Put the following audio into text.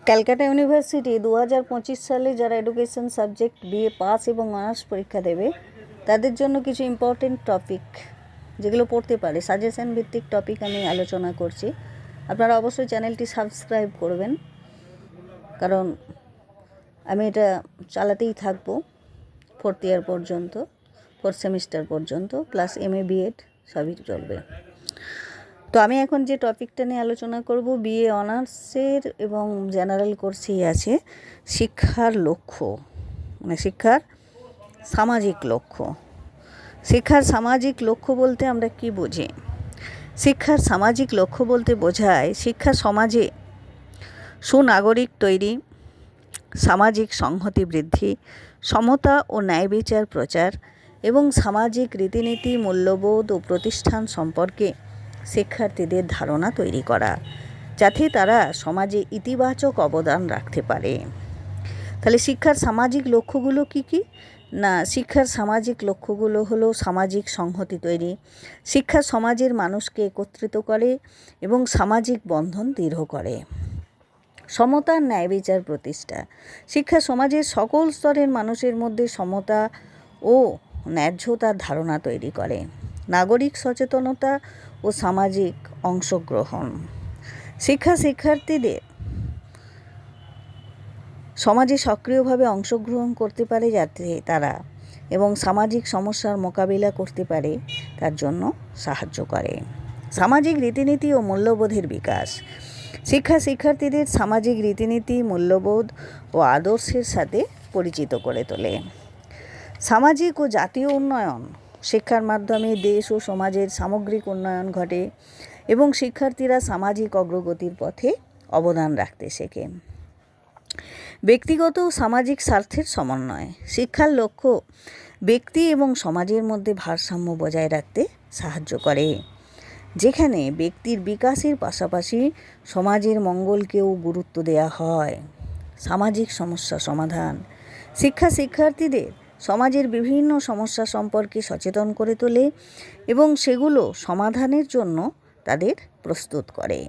Calcutta university 2025 সালে যারা education subject BA pass এবং অনার্স পরীক্ষা দেবে তাদের জন্য কিছু ইম্পর্টেন্ট টপিক যেগুলো পড়তে পারে সাজেশন ভিত্তিক টপিক আমি আলোচনা করছি। আপনারা অবশ্যই চ্যানেলটি সাবস্ক্রাইব করবেন, কারণ আমি এটা চালাতেই থাকবো ফোর্থ ইয়ার পর্যন্ত, ফোর্থ সেমিস্টার পর্যন্ত, প্লাস এমএ বিএড সবই চলবে। তো আমি এখন যে টপিকটা নিয়ে আলোচনা করব বিএ অনার্সের এবং জেনারেল কোর্সেই আছে, শিক্ষার লক্ষ্য, মানে শিক্ষার সামাজিক লক্ষ্য। শিক্ষার সামাজিক লক্ষ্য বলতে আমরা কি বুঝি? শিক্ষার সামাজিক লক্ষ্য বলতে বোঝায় শিক্ষা সমাজে সুনাগরিক তৈরি, সামাজিক সংহতি বৃদ্ধি, সমতা ও ন্যায় বিচার প্রচার এবং সামাজিক রীতিনীতি, মূল্যবোধ ও প্রতিষ্ঠান সম্পর্কে শিক্ষার্থীদের ধারণা তৈরি করা, যাতে তারা সমাজে ইতিবাচক অবদান রাখতে পারে। তাহলে শিক্ষার সামাজিক লক্ষ্যগুলো কি কি? না, শিক্ষার সামাজিক লক্ষ্যগুলো হলো সামাজিক সংহতি তৈরি, শিক্ষা সমাজের মানুষকে একত্রিত করে এবং সামাজিক বন্ধন দৃঢ় করে, সমতা ন্যায় বিচার প্রতিষ্ঠা, শিক্ষা সমাজের সকল স্তরের মানুষের মধ্যে সমতা ও ন্যায্যতার ধারণা তৈরি করে, নাগরিক সচেতনতা ও সামাজিক অংশগ্রহণ। শিক্ষা শিক্ষার্থীদের সমাজে সক্রিয়ভাবে অংশগ্রহণ করতে পারে যাতে তারা এবং সামাজিক সমস্যার মোকাবিলা করতে পারে তার জন্য সাহায্য করে। সামাজিক রীতিনীতি ও মূল্যবোধের বিকাশ, শিক্ষা শিক্ষার্থীদের সামাজিক রীতিনীতি, মূল্যবোধ ও আদর্শের সাথে পরিচিত করে তোলে। সামাজিক ও জাতীয় উন্নয়ন, শিক্ষার মাধ্যমে দেশ ও সমাজের সামগ্রিক উন্নয়ন ঘটে এবং শিক্ষার্থীরা সামাজিক অগ্রগতির পথে অবদান রাখতে শেখে। ব্যক্তিগত ও সামাজিক স্বার্থের সমন্বয়, শিক্ষার লক্ষ্য ব্যক্তি এবং সমাজের মধ্যে ভারসাম্য বজায় রাখতে সাহায্য করে, যেখানে ব্যক্তির বিকাশের পাশাপাশি সমাজের মঙ্গলকেও গুরুত্ব দেওয়া হয়। সামাজিক সমস্যা সমাধান, শিক্ষা শিক্ষার্থীদের সমাজের বিভিন্ন সমস্যা সম্পর্কে সচেতন করে তোলে এবং সেগুলো সমাধানের জন্য তাদের প্রস্তুত করে।